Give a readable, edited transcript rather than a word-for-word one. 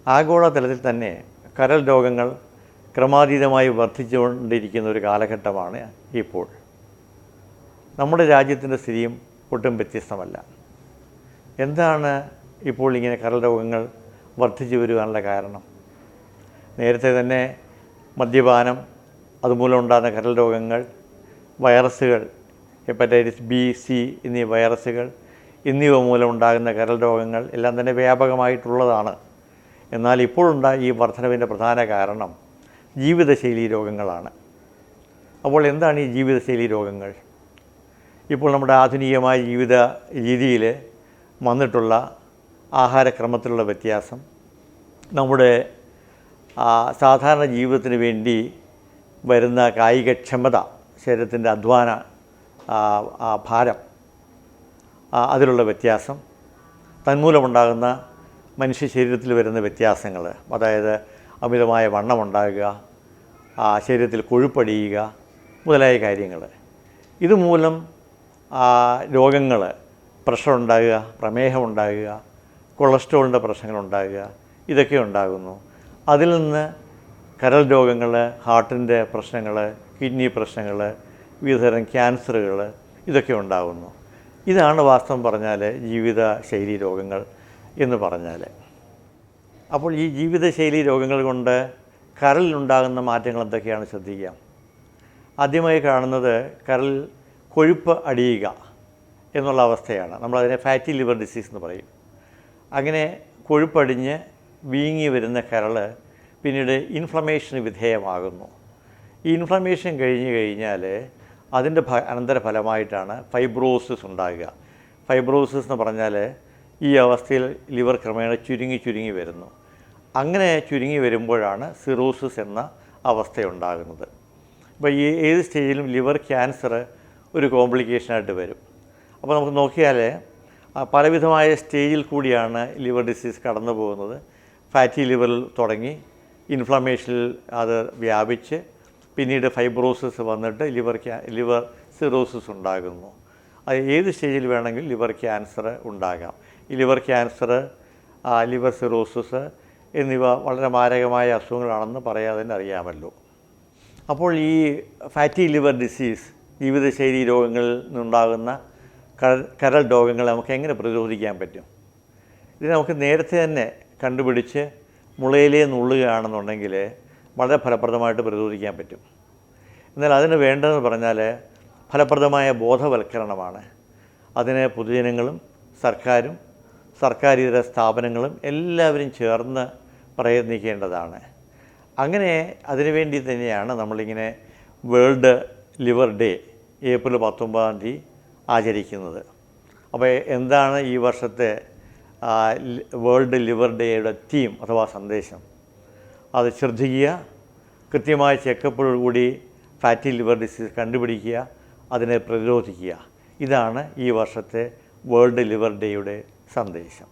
ആഗോളതലത്തിൽ തന്നെ കരൾ രോഗങ്ങൾ ക്രമാതീതമായി വർദ്ധിച്ചുകൊണ്ടിരിക്കുന്ന ഒരു കാലഘട്ടമാണ് ഇപ്പോൾ. നമ്മുടെ രാജ്യത്തിൻ്റെ സ്ഥിതിയും ഒട്ടും വ്യത്യസ്തമല്ല. എന്താണ് ഇപ്പോൾ ഇങ്ങനെ കരൾ രോഗങ്ങൾ വർദ്ധിച്ചു വരുവാനുള്ള കാരണം? നേരത്തെ തന്നെ മദ്യപാനം, അതുമൂലം ഉണ്ടാകുന്ന കരൾ രോഗങ്ങൾ, വൈറസുകൾ, ഹെപ്പറ്റൈറ്റിസ് ബി, സി എന്നീ വൈറസുകൾ എന്നിവ മൂലം ഉണ്ടാകുന്ന കരൾ രോഗങ്ങൾ എല്ലാം തന്നെ വ്യാപകമായിട്ടുള്ളതാണ്. എന്നാൽ ഇപ്പോഴുണ്ടായ ഈ വർധനവിൻ്റെ പ്രധാന കാരണം ജീവിതശൈലി രോഗങ്ങളാണ്. അപ്പോൾ എന്താണ് ഈ ജീവിതശൈലി രോഗങ്ങൾ? ഇപ്പോൾ നമ്മുടെ ആധുനികമായ ജീവിത രീതിയിൽ വന്നിട്ടുള്ള ആഹാരക്രമത്തിലുള്ള വ്യത്യാസം, നമ്മുടെ സാധാരണ ജീവിതത്തിന് വേണ്ടി വരുന്ന കായികക്ഷമത, ശരീരത്തിൻ്റെ അധ്വാന ഭാരം, അതിലുള്ള വ്യത്യാസം, തന്മൂലമുണ്ടാകുന്ന മനുഷ്യ ശരീരത്തിൽ വരുന്ന വ്യത്യാസങ്ങൾ, അതായത് അമിതമായ വണ്ണമുണ്ടാകുക, ശരീരത്തിൽ കൊഴുപ്പടിയുക മുതലായ കാര്യങ്ങൾ. ഇതുമൂലം രോഗങ്ങൾ, പ്രഷർ ഉണ്ടാകുക, പ്രമേഹം ഉണ്ടാകുക, കൊളസ്ട്രോളിൻ്റെ പ്രശ്നങ്ങളുണ്ടാകുക, ഇതൊക്കെ ഉണ്ടാകുന്നു. അതിൽ നിന്ന് കരൾ രോഗങ്ങൾ, ഹാർട്ടിൻ്റെ പ്രശ്നങ്ങൾ, കിഡ്നി പ്രശ്നങ്ങൾ, വിവിധതരം ക്യാൻസറുകൾ ഇതൊക്കെ ഉണ്ടാകുന്നു. ഇതാണ് വാസ്തവം പറഞ്ഞാൽ ജീവിതശൈലി രോഗങ്ങൾ എന്ന് പറഞ്ഞാൽ. അപ്പോൾ ഈ ജീവിതശൈലി രോഗങ്ങൾ കൊണ്ട് കരളിലുണ്ടാകുന്ന മാറ്റങ്ങൾ എന്തൊക്കെയാണ് ശ്രദ്ധിക്കാം. ആദ്യമായി കാണുന്നത് കരളിൽ കൊഴുപ്പ് അടിയുക എന്നുള്ള അവസ്ഥയാണ്. നമ്മളതിനെ ഫാറ്റി ലിവർ ഡിസീസ് എന്ന് പറയും. അങ്ങനെ കൊഴുപ്പടിഞ്ഞ് വീങ്ങി വരുന്ന കരൾ പിന്നീട് ഇൻഫ്ലമേഷന് വിധേയമാകുന്നു. ഈ ഇൻഫ്ലമേഷൻ കഴിഞ്ഞ് കഴിഞ്ഞാൽ അതിൻ്റെ അനന്തരഫലമായിട്ടാണ് ഫൈബ്രോസിസ് ഉണ്ടാകുക. ഫൈബ്രോസിസ് എന്ന് പറഞ്ഞാൽ ഈ അവസ്ഥയിൽ ലിവർ ക്രമേണ ചുരുങ്ങി വരുന്നു. അങ്ങനെ ചുരുങ്ങി വരുമ്പോഴാണ് സിറോസിസ് എന്ന അവസ്ഥയുണ്ടാകുന്നത്. അപ്പോൾ ഈ ഏത് സ്റ്റേജിലും ലിവർ ക്യാൻസർ ഒരു കോംപ്ലിക്കേഷനായിട്ട് വരും. അപ്പോൾ നമുക്ക് നോക്കിയാൽ പലവിധമായ സ്റ്റേജിൽ കൂടിയാണ് ലിവർ ഡിസീസ് കടന്നു പോകുന്നത്. ഫാറ്റി ലിവറിൽ തുടങ്ങി ഇൻഫ്ലമേഷനിൽ അത് വ്യാപിച്ച് പിന്നീട് ഫൈബ്രോസിസ് വന്നിട്ട് ലിവർ സിറോസിസ് ഉണ്ടാകുന്നു. അത് ഏത് സ്റ്റേജിൽ വേണമെങ്കിലും ലിവർ ക്യാൻസർ ഉണ്ടാകാം. ഈ ലിവർ ക്യാൻസർ, ലിവർ സിറോസിസ് എന്നിവ വളരെ മാരകമായ അസുഖങ്ങളാണെന്ന് പറയാതെ തന്നെ അറിയാമല്ലോ. അപ്പോൾ ഈ ഫാറ്റി ലിവർ ഡിസീസ്, ജീവിതശൈലി രോഗങ്ങളിൽ നിന്നുണ്ടാകുന്ന കരൾ രോഗങ്ങളെ നമുക്ക് എങ്ങനെ പ്രതിരോധിക്കാൻ പറ്റും? ഇത് നമുക്ക് നേരത്തെ തന്നെ കണ്ടുപിടിച്ച് മുളയിലേ നുള്ളുകയാണെന്നുണ്ടെങ്കിൽ വളരെ ഫലപ്രദമായിട്ട് പ്രതിരോധിക്കാൻ പറ്റും. എന്നാൽ അതിന് വേണ്ടതെന്ന് പറഞ്ഞാൽ ഫലപ്രദമായ ബോധവൽക്കരണമാണ്. അതിന് പൊതുജനങ്ങളും സർക്കാരും സർക്കാരിതര സ്ഥാപനങ്ങളും എല്ലാവരും ചേർന്ന് പ്രയത്നിക്കേണ്ടതാണ്. അങ്ങനെ അതിനുവേണ്ടി തന്നെയാണ് നമ്മളിങ്ങനെ വേൾഡ് ലിവർ ഡേ ഏപ്രിൽ 19 ആചരിക്കുന്നത്. അപ്പോൾ എന്താണ് ഈ വർഷത്തെ വേൾഡ് ലിവർ ഡേയുടെ തീം അഥവാ സന്ദേശം? അത് ശ്രദ്ധിക്കുക, കൃത്യമായ ചെക്കപ്പോടുകൂടി ഫാറ്റി ലിവർ ഡിസീസ് കണ്ടുപിടിക്കുക, അതിനെ പ്രതിരോധിക്കുക. ഇതാണ് ഈ വർഷത്തെ വേൾഡ് ലിവർ ഡേയുടെ സന്ദേശം.